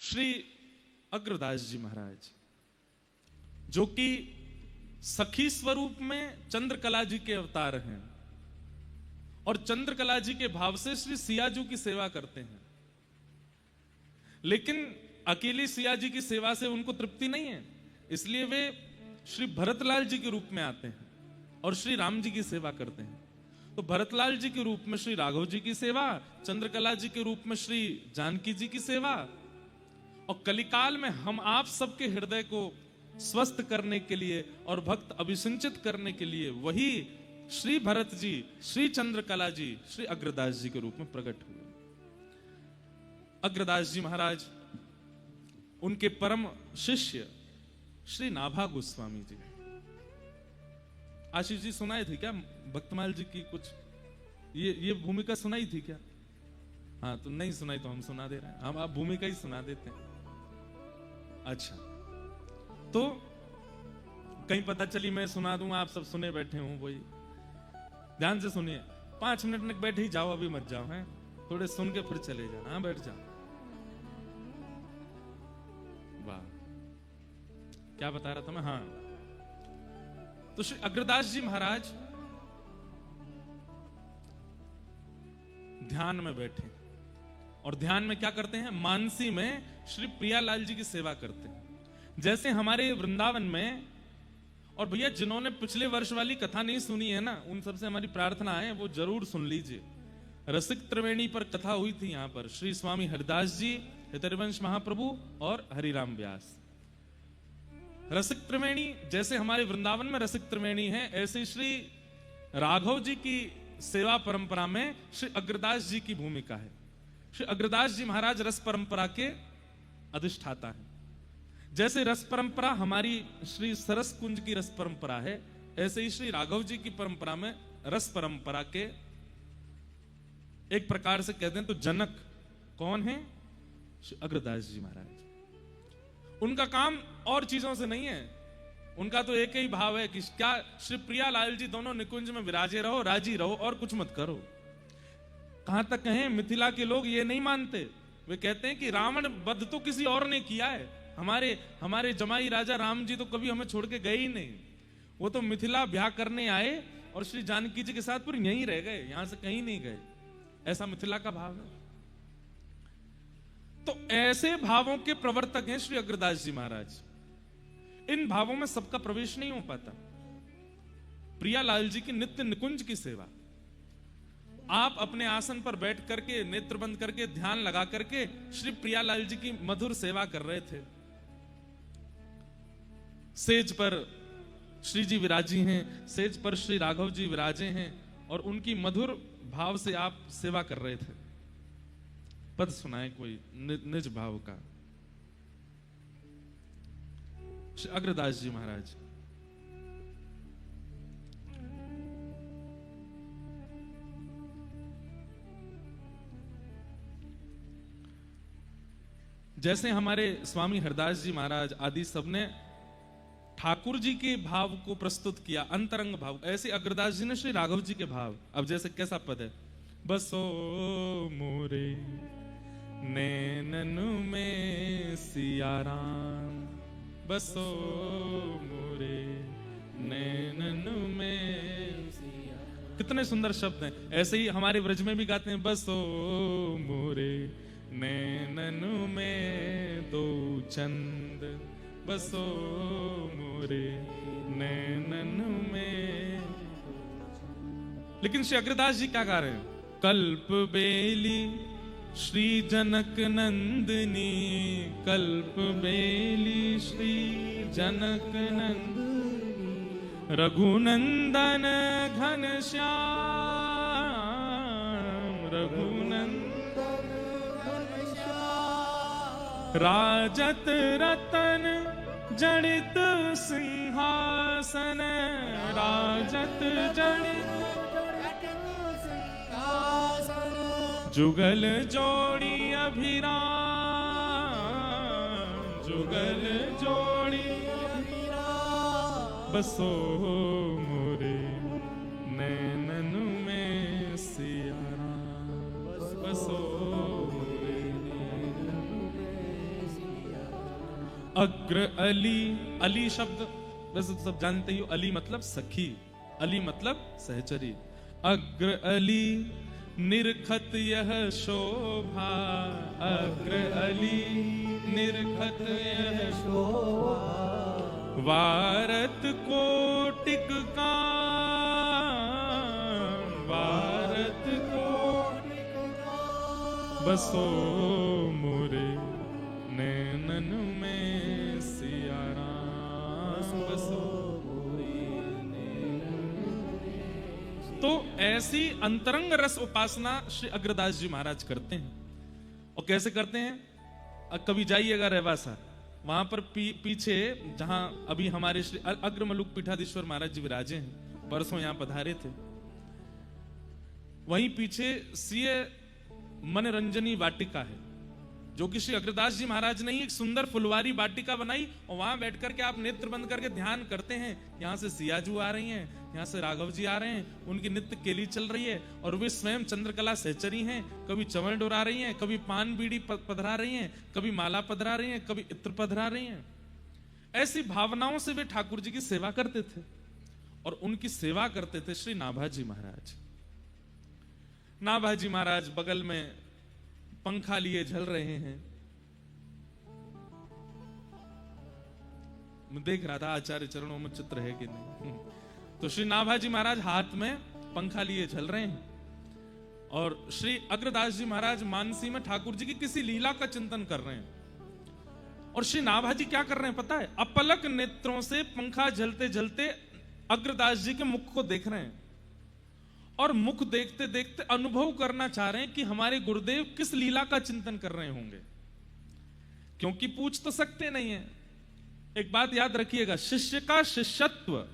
श्री अग्रदास जी महाराज, जो कि सखी स्वरूप में चंद्रकला जी के अवतार हैं और चंद्रकला जी के भाव से श्री सियाजू की सेवा करते हैं। लेकिन अकेली सिया जी की सेवा से उनको तृप्ति नहीं है, इसलिए वे श्री भरतलाल जी के रूप में आते हैं और श्री राम जी की सेवा करते हैं। तो भरतलाल जी के रूप में श्री राघव जी की सेवा, चंद्रकला जी के रूप में श्री जानकी जी की सेवा, और कलिकाल में हम आप सबके हृदय को स्वस्थ करने के लिए और भक्त अभिसिंचित करने के लिए वही श्री भरत जी, श्री चंद्रकला जी, श्री अग्रदास जी के रूप में प्रकट हुए। अग्रदास जी महाराज, उनके परम शिष्य श्री नाभा गोस्वामी जी। आशीष जी सुनाई थी क्या भक्तमाल जी की कुछ ये भूमिका सुनाई थी क्या? हाँ, तो नहीं सुनाई तो हम सुना दे रहे हैं, हम आप भूमिका ही सुना देते हैं। अच्छा, तो कहीं पता चली मैं सुना दूं, आप सब सुने बैठे हूं, वही ध्यान से सुनिए। 5 मिनट तक बैठे ही जाओ, अभी मत जाओ, हैं थोड़े सुन के फिर चले जाना। हाँ, बैठ जाओ। वाह, क्या बता रहा था मैं? हाँ, तो श्री अग्रदास जी महाराज ध्यान में बैठे और ध्यान में क्या करते हैं? मानसी में श्री प्रियालाल जी की सेवा करते हैं। जैसे हमारे वृंदावन में, और भैया जिन्होंने पिछले वर्ष वाली कथा नहीं सुनी है ना, उन सबसे हमारी प्रार्थना है वो जरूर सुन लीजिए। रसिक त्रिवेणी पर कथा हुई थी। यहां पर श्री स्वामी हरिदास जी, हितरिवंश महाप्रभु और हरिराम व्यास। रसिक त्रिवेणी, जैसे हमारे वृंदावन में रसिक त्रिवेणी है, ऐसे श्री राघव जी की सेवा परंपरा में श्री अग्रदास जी की भूमिका है। श्री अग्रदास जी महाराज रस परंपरा के अधिष्ठाता है। जैसे रस परंपरा हमारी श्री सरस कुंज की रस परंपरा है, ऐसे ही श्री राघव जी की परंपरा में रस परंपरा के एक प्रकार से कहते हैं तो जनक कौन है? श्री अग्रदास जी महाराज। उनका काम और चीजों से नहीं है, उनका तो एक ही भाव है कि क्या श्री प्रियालाल जी दोनों निकुंज में विराजे रहो, राजी रहो और कुछ मत करो। कहां तक कहें, मिथिला के लोग ये नहीं मानते। वे कहते हैं कि रावण वध तो किसी और ने किया है, हमारे जमाई राजा राम जी तो कभी हमें छोड़ के गए ही नहीं। वो तो मिथिला ब्याह करने आए और श्री जानकी जी के साथ पूरी यहीं रह गए, यहां से कहीं नहीं गए। ऐसा मिथिला का भाव है। तो ऐसे भावों के प्रवर्तक हैं श्री अग्रदास जी महाराज। इन भावों में सबका प्रवेश नहीं हो पाता। प्रियालाल जी की नित्य निकुंज की सेवा, आप अपने आसन पर बैठ करके नेत्र बंद करके ध्यान लगा करके श्री प्रियालाल जी की मधुर सेवा कर रहे थे। सेज पर श्री जी विराजी हैं, सेज पर श्री राघव जी विराजे हैं और उनकी मधुर भाव से आप सेवा कर रहे थे। पद सुनाए कोई निज भाव का। श्री अग्रदास जी महाराज, जैसे हमारे स्वामी हरदास जी महाराज आदि सबने ठाकुर जी के भाव को प्रस्तुत किया, अंतरंग भाव, ऐसे अग्रदास जी ने श्री राघव जी के भाव। अब जैसे कैसा पद है? बसो मोरे नैनन में सियाराम, बसो मोरे नैनन में सियाराम। कितने सुंदर शब्द हैं। ऐसे ही हमारे ब्रज में भी गाते हैं, बसो मोरे नैनन में दो चंद, बसो मोरे नैनन में। लेकिन श्री अग्रदास जी क्या गा रहे हैं? कल्प बेली श्री जनक नंदिनी, कल्प बेली श्री जनक नंदिनी, रघुनंदन घनश्याम, रघुनंदन राजत रतन जड़ित सिंहासन, राजत जड़ित सिंहासन, जुगल जोड़ी अभिराम, जुगल जोड़ी अभिराम, बसो मोरे नैनन में सियाराम, बसो मोरे नैनन में अग्र अली, अली शब्द वैसे तो सब जानते ही हो, अली मतलब सखी, अली मतलब सहचरी। अग्र अली निरखत यह शोभा, अग्र अली निरखत यह शोभा, वारत कोटिक का, वारत कोटिक का, बसो मोरे नैनन में सिया राम, बसो मोरे नैनन में। तो ऐसी अंतरंग रस उपासना श्री अग्रदास जी महाराज करते हैं। और कैसे करते हैं? कभी जाइएगा रेवासा, वहां पर पीछे जहां अभी हमारे श्री अग्रमलुक पीठाधीश्वर महाराज जी विराजे हैं, परसों यहां पधारे थे, वहीं पीछे सीए मनरंजनी वाटिका है, जो कि श्री अग्रदास जी महाराज ने ही एक सुंदर फुलवारी वाटिका बनाई। और वहां बैठ करके आप नेत्र बंद करके ध्यान करते हैं। यहां से सियाजू आ रही हैं, यहां से राघव जी आ रहे हैं, उनकी नित्य केली चल रही है और वे स्वयं चंद्रकला सहचरी हैं। कभी चवल डोरा रही हैं, कभी पान बीड़ी पधरा रही हैं, कभी माला पधरा रही हैं, कभी इत्र पधरा रही हैं। ऐसी भावनाओं से वे ठाकुर जी की सेवा करते थे। और उनकी सेवा करते थे श्री नाभाजी महाराज। नाभाजी महाराज बगल में पंखा लिए झल रहे हैं। मैं देख रहा था आचार्य चरणों में चित्र है कि नहीं। तो श्री नाभाजी महाराज हाथ में पंखा लिए झल रहे हैं और श्री अग्रदास जी महाराज मानसी में ठाकुर जी की किसी लीला का चिंतन कर रहे हैं। और श्री नाभाजी क्या कर रहे हैं पता है? अपलक नेत्रों से पंखा झलते झलते अग्रदास जी के मुख को देख रहे हैं और मुख देखते देखते अनुभव करना चाह रहे हैं कि हमारे गुरुदेव किस लीला का चिंतन कर रहे होंगे, क्योंकि पूछ तो सकते नहीं है। एक बात याद रखिएगा, शिष्य का शिष्यत्व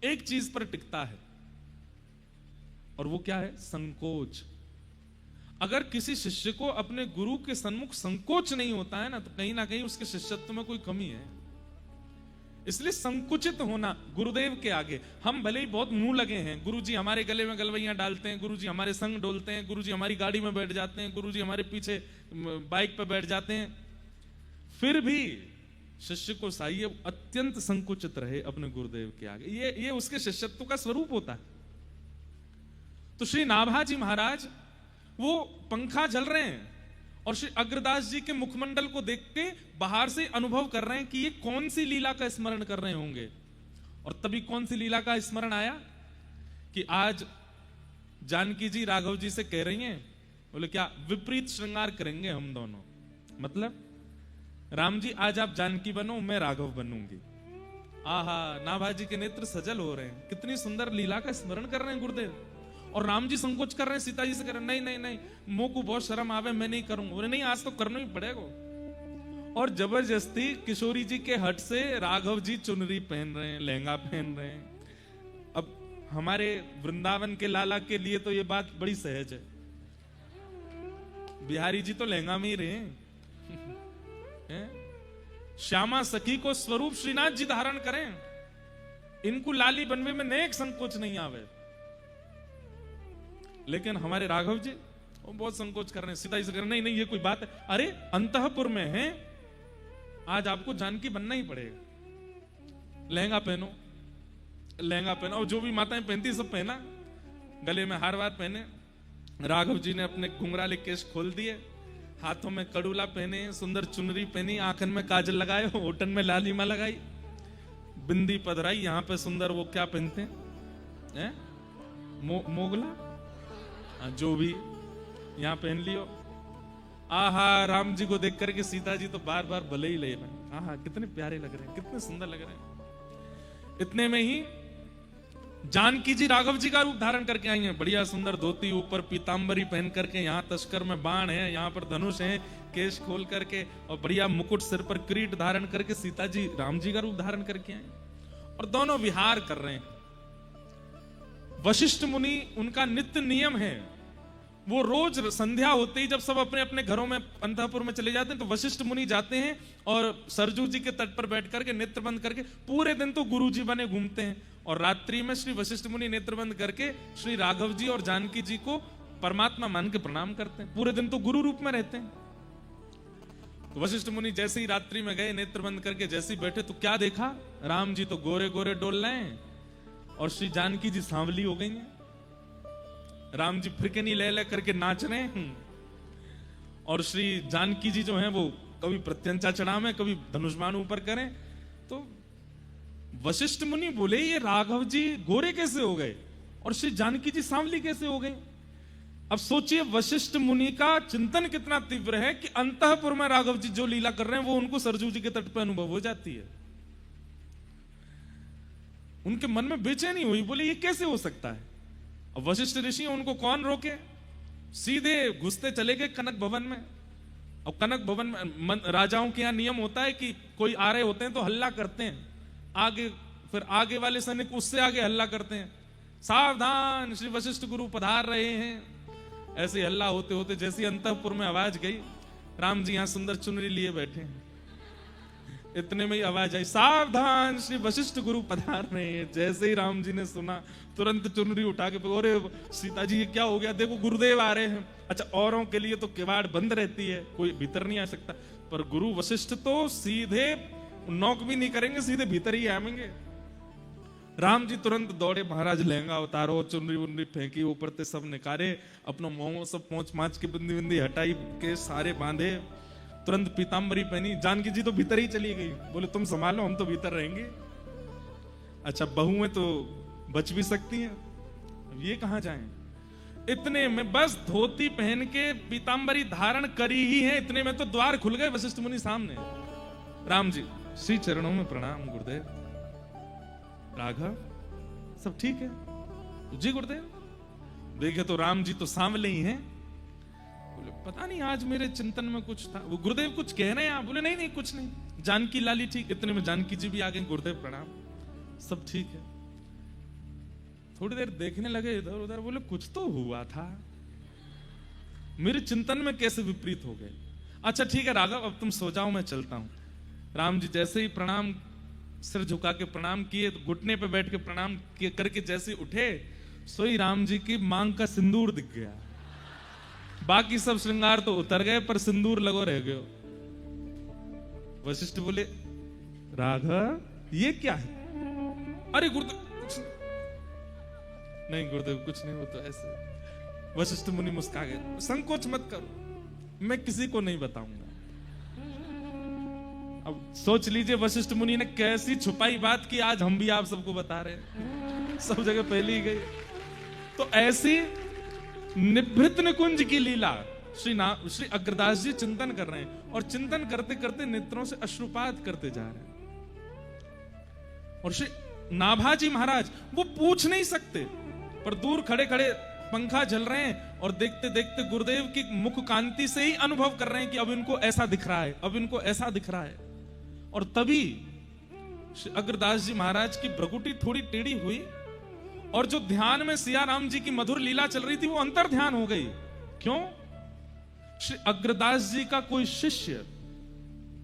एक चीज पर टिकता है और वो क्या है? संकोच। अगर किसी शिष्य को अपने गुरु के सन्मुख संकोच नहीं होता है ना, तो कहीं ना कहीं उसके शिष्यत्व में कोई कमी है। इसलिए संकुचित होना गुरुदेव के आगे। हम भले ही बहुत मुंह लगे हैं, गुरुजी हमारे गले में गलवैयां डालते हैं, गुरुजी हमारे संग डोलते हैं, गुरुजी हमारी गाड़ी में बैठ जाते हैं, गुरुजी हमारे पीछे बाइक पर बैठ जाते हैं, फिर भी शिष्य को चाहिए अत्यंत संकुचित रहे अपने गुरुदेव के आगे। ये उसके शिष्यत्व का स्वरूप होता है। तो श्री नाभाजी महाराज वो पंखा झल रहे हैं और श्री अग्रदास जी के मुखमंडल को देख के बाहर से अनुभव कर रहे हैं कि ये कौन सी लीला का स्मरण कर रहे होंगे। और तभी कौन सी लीला का स्मरण आया कि आज जानकी जी राघव जी से कह रही हैं, बोले क्या विपरीत श्रृंगार करेंगे हम दोनों। मतलब राम जी आज आप जानकी बनो, मैं राघव बनूंगी। आहा, नाभाजी के नेत्र सजल हो रहे हैं, कितनी सुंदर लीला का स्मरण कर रहे हैं गुरुदेव। और राम जी संकोच कर रहे हैं, सीता जी से कह रहे हैं नहीं नहीं नहीं, मुंह को बहुत शर्म आवे, मैं नहीं करूंगा। बोले नहीं, आज तो करना ही पड़ेगा। और जबरदस्ती किशोरी जी के हट से राघव जी चुनरी पहन रहे हैं, लहंगा पहन रहे हैं। अब हमारे वृंदावन के लाला के लिए तो ये बात बड़ी सहज है। बिहारी जी तो लहंगा में ही रहे हैं। श्यामा सखी को स्वरूप श्रीनाथ जी धारण करें, इनको लाली बनवे में नेक संकोच नहीं आवे। लेकिन हमारे राघव जी वो बहुत संकोच कर रहे हैं, सीधा ही से कर रहे हैं, नहीं नहीं ये कोई बात है। अरे अंतःपुर में है, आज आपको जानकी बनना ही पड़ेगा। लहंगा पहनो, लहंगा पहनो, और जो भी माताएं पहनती सब पहना, गले में हार वार पहने। राघव जी ने अपने घुंघराले केश खोल दिए, हाथों में कड़ूला पहने, सुंदर चुनरी पहनी, आंखन में काजल लगाए, होठन में लालिमा लगाई, बिंदी पधराई। यहाँ पे सुंदर वो क्या पहनते हैं, मोगला, जो भी यहाँ पहन लियो। आहा, राम जी को देख करके सीता जी तो बार बार भले ही ले रहे हैं। आहा, कितने प्यारे लग रहे हैं, कितने सुंदर लग रहे हैं। इतने में ही जानकी जी राघव जी का रूप धारण करके आई हैं, बढ़िया सुंदर धोती, ऊपर पीतांबरी पहन करके, यहाँ तस्कर में बाण है, यहाँ पर धनुष है, केश खोल करके और बढ़िया मुकुट सिर पर किरीट धारण करके सीता जी राम जी का रूप धारण करके आए और दोनों विहार कर रहे हैं। वशिष्ठ मुनि, उनका नित्य नियम है, वो रोज संध्या होते ही जब सब अपने अपने घरों में अंतःपुर में चले जाते हैं, तो वशिष्ठ मुनि जाते हैं और सरजू जी के तट पर बैठ करके नेत्र बंद करके पूरे दिन तो गुरु जी बने घूमते हैं और रात्रि में श्री वशिष्ठ मुनि नेत्र बंद करके श्री राघव जी और जानकी जी को परमात्मा मान के प्रणाम करते हैं। पूरे दिन तो गुरु रूप में रहते हैं। तो वशिष्ठ मुनि जैसे ही रात्रि में गए, नेत्र बंद करके जैसे ही बैठे, तो क्या देखा? राम जी तो गोरे गोरे डोल रहे हैं और श्री जानकी जी सांवली हो गई हैं। राम जी फिरकनी ले ले करके नाच रहे हैं और श्री जानकी जी जो हैं वो कभी प्रत्यंचा चढ़ा में, कभी धनुष्मान ऊपर करें। तो वशिष्ठ मुनि बोले ये राघव जी गोरे कैसे हो गए और श्री जानकी जी सांवली कैसे हो गई? अब सोचिए वशिष्ठ मुनि का चिंतन कितना तीव्र है कि अंतःपुर में राघव जी जो लीला कर रहे हैं वो उनको सरजू जी के तट पर अनुभव हो जाती है। उनके मन में बेचैनी हुई, बोले ये कैसे हो सकता है? अब वशिष्ठ ऋषि उनको कौन रोके? सीधे घुसते चले गए कनक भवन में। अब कनक भवन में राजाओं के यहां नियम होता है कि कोई आ रहे होते हैं तो हल्ला करते हैं, आगे फिर आगे वाले सैनिक उससे आगे हल्ला करते हैं, सावधान श्री वशिष्ठ गुरु पधार रहे हैं। ऐसे हल्ला होते होते जैसी अंतःपुर में आवाज गई, राम जी यहां सुंदर चुनरी लिए बैठे हैं, इतने में ही आवाज आई, सावधान श्री वशिष्ठ गुरु पधार रहे हैं। जैसे ही राम जी ने सुना तुरंत चुनरी उठा के, अरे सीता जी ये क्या हो गया? देखो गुरुदेव आ रहे हैं। अच्छा, औरों के लिए तो किवाड़ बंद रहती है, कोई भीतर नहीं आ सकता, पर गुरु वशिष्ठ तो सीधे नॉक भी नहीं करेंगे, सीधे भीतर ही आएंगे। राम जी तुरंत दौड़े, महाराज लहंगा उतारो, चुनरी उनरी फेंकी, ऊपर से सब निकारे, अपना मोह सब पहुंच माच के बिंदी बिंदी हटाई के सारे बांधे, तुरंत पीताम्बरी पहनी। जानकी जी तो भीतर ही चली गई, बोले तुम संभालो, हम तो भीतर रहेंगे। अच्छा, बहुएं तो बच भी सकती हैं, अब ये कहां जाएं? इतने में बस धोती पहन के पीताम्बरी धारण करी ही है, इतने में तो द्वार खुल गए वशिष्ठ मुनि सामने। राम जी श्री चरणों में प्रणाम गुरुदेव। राघव सब ठीक है? जी गुरुदेव। देखे तो राम जी तो सांवले ही हैं। बोले पता नहीं आज मेरे चिंतन में कुछ था। वो गुरुदेव कुछ कह रहे हैं आप? बोले नहीं नहीं कुछ नहीं, जानकी लाली ठीक। इतने में जानकी जी भी आ गए, गुरुदेव प्रणाम, सब ठीक है। थोड़ी देर देखने लगे इधर उधर, बोले कुछ तो हुआ था, मेरे चिंतन में कैसे विपरीत हो गए। अच्छा ठीक है राघव, अब तुम सो जाओ, मैं चलता हूं। राम जी जैसे ही प्रणाम, सिर झुका के प्रणाम किए, तो घुटने पे बैठ के प्रणाम करके जैसे उठे, सोई राम जी की मांग का सिंदूर दिख गया। बाकी सब श्रृंगार तो उतर गए, पर सिंदूर लगो रह गयो। वशिष्ठ बोले राघव ये क्या है? अरे गुरुदेव कुछ नहीं, गुरुदेव कुछ नहीं, वो तो ऐसे। वशिष्ठ मुनि मुस्कुरा गए, संकोच मत करो, मैं किसी को नहीं बताऊंगा। अब सोच लीजिए वशिष्ठ मुनि ने कैसी छुपाई बात की, आज हम भी आप सबको बता रहे हैं, सब जगह फैली ही गई। तो ऐसी निभृत निकुंज की लीला श्री अग्रदास जी चिंतन कर रहे हैं, और चिंतन करते करते नेत्रों से अश्रुपात करते जा रहे हैं। और श्री नाभाजी महाराज वो पूछ नहीं सकते, पर दूर खड़े खड़े पंखा जल रहे हैं और देखते देखते गुरुदेव की मुख कांति से ही अनुभव कर रहे हैं कि अब इनको ऐसा दिख रहा है, अब इनको ऐसा दिख रहा है। और तभी अग्रदास जी महाराज की भ्रकुटी थोड़ी टेढ़ी हुई, और जो ध्यान में सिया राम जी की मधुर लीला चल रही थी वो अंतर ध्यान हो गई। क्यों? श्री अग्रदास जी का कोई शिष्य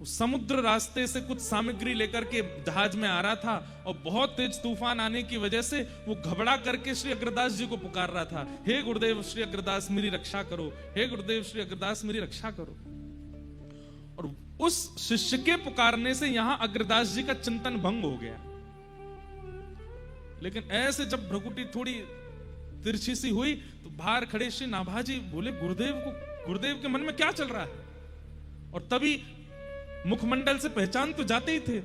समुद्र रास्ते से कुछ सामग्री लेकर के जहाज में आ रहा था, और बहुत तेज तूफान आने की वजह से वो घबरा करके श्री अग्रदास जी को पुकार रहा था, हे गुरुदेव श्री अग्रदास मेरी रक्षा करो, हे गुरुदेव श्री अग्रदास मेरी रक्षा करो। और उस शिष्य के पुकारने से यहां अग्रदास जी का चिंतन भंग हो गया। लेकिन ऐसे जब भ्रकुटी थोड़ी तिरछी सी हुई, तो बाहर खड़े श्री नाभाजी बोले गुरुदेव के मन में क्या चल रहा है? और तभी मुखमंडल से पहचान तो जाते ही थे,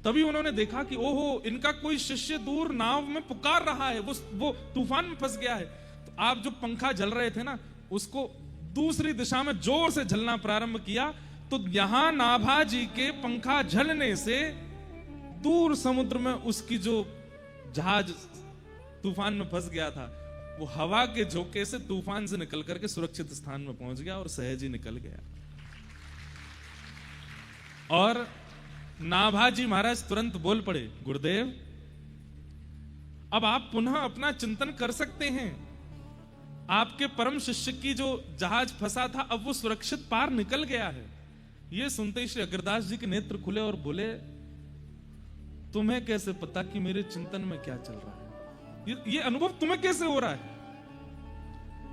तभी उन्होंने देखा कि ओहो इनका कोई शिष्य दूर नाव में पुकार रहा है, वो तूफान में फंस गया है। तो आप जो पंखा जल रहे थे ना, उसको दूसरी दिशा में जोर से झलना प्रारंभ किया, तो यहां नाभाजी के पंखा झलने से दूर समुद्र में उसकी जो जहाज तूफान में फंस गया था, वो हवा के झोंके से तूफान से निकल करके सुरक्षित स्थान में पहुंच गया और सहज ही निकल गया। और नाभाजी महाराज तुरंत बोल पड़े, गुरुदेव अब आप पुनः अपना चिंतन कर सकते हैं। आपके परम शिष्य की जो जहाज फंसा था, अब वो सुरक्षित पार निकल गया है। ये सुनते ही श्री अग्रदास जी के नेत्र खुले और बोले, तुम्हें कैसे पता कि मेरे चिंतन में क्या चल रहा है? ये अनुभव तुम्हें कैसे हो रहा है?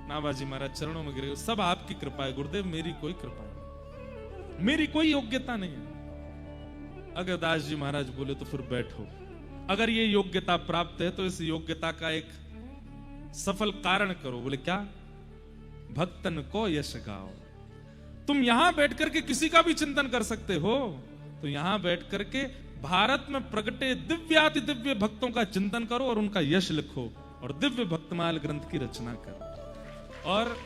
नाभाजी महाराज चरणों में गिरे, सब आपकी कृपा है गुरुदेव, मेरी कोई कृपा नहीं। मेरी कोई योग्यता नहीं है। अगरदास जी महाराज बोले तो फिर बैठो, अगर ये योग्यता प्राप्त है तो इस योग्यता का एक सफल कारण करो। बोले क्या? भक्तन को यश गाओ। तुम यहां बैठ करके किसी का भी चिंतन कर सकते हो, तो यहां बैठ करके भारत में प्रगटे दिव्याति दिव्य भक्तों का चिंतन करो और उनका यश लिखो और दिव्य भक्तमाल ग्रंथ की रचना करो। और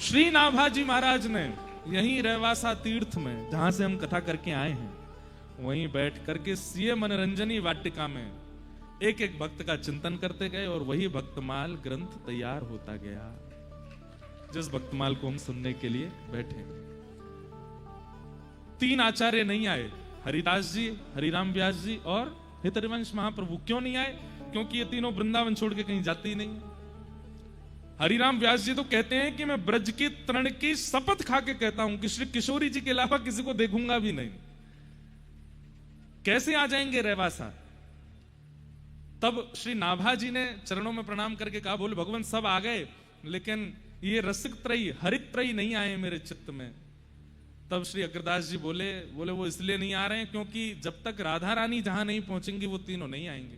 श्री नाभाजी महाराज ने यहीं रहवासा तीर्थ में, जहां से हम कथा करके आए हैं, वहीं बैठ करके सीए मनोरंजनी वाटिका में एक एक भक्त का चिंतन करते गए और वही भक्तमाल ग्रंथ तैयार होता गया, जिस भक्तमाल को हम सुनने के लिए बैठे। 3 आचार्य नहीं आए, हरिदास जी, हरिराम व्यास जी और हितरिवंश महाप्रभु। क्यों नहीं आए? क्योंकि ये तीनों वृंदावन छोड़ के कहीं जाते ही नहीं। हरिराम व्यास जी तो कहते हैं कि मैं ब्रज के तरण की शपथ खा के कहता हूं कि श्री किशोरी जी के अलावा किसी को देखूंगा भी नहीं। कैसे आ जाएंगे रहवासा? तब श्री नाभा जी ने चरणों में प्रणाम करके कहा, बोले भगवान सब आ गए, लेकिन ये रसिक त्रयी, हरित त्रयी नहीं आए मेरे चित्त में। तब श्री अग्रदास जी बोले वो इसलिए नहीं आ रहे हैं क्योंकि जब तक राधा रानी जहां नहीं पहुंचेंगी वो तीनों नहीं आएंगे।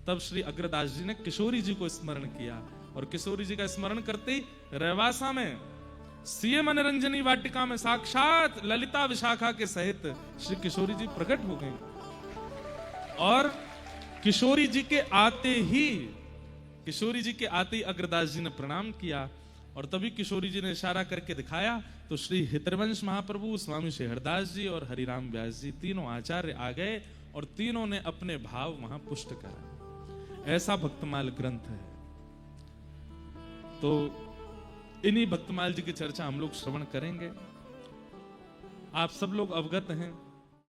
तब श्री अग्रदास जी ने किशोरी जी को स्मरण किया और किशोरी जी का स्मरण करते ही रहवासा में सीए मनोरंजनी वाटिका में साक्षात ललिता विशाखा के सहित श्री किशोरी जी प्रकट हो गए। और किशोरी जी के आते ही अग्रदास जी ने प्रणाम किया और तभी किशोरी जी ने इशारा करके दिखाया तो श्री हितरवंश महाप्रभु, स्वामी श्री हरदास जी और हरिराम व्यास जी तीनों आचार्य आ गए और तीनों ने अपने भाव वहां पुष्ट करा। ऐसा भक्तमाल ग्रंथ है। तो इन्हीं भक्तमाल जी की चर्चा हम लोग श्रवण करेंगे। आप सब लोग अवगत हैं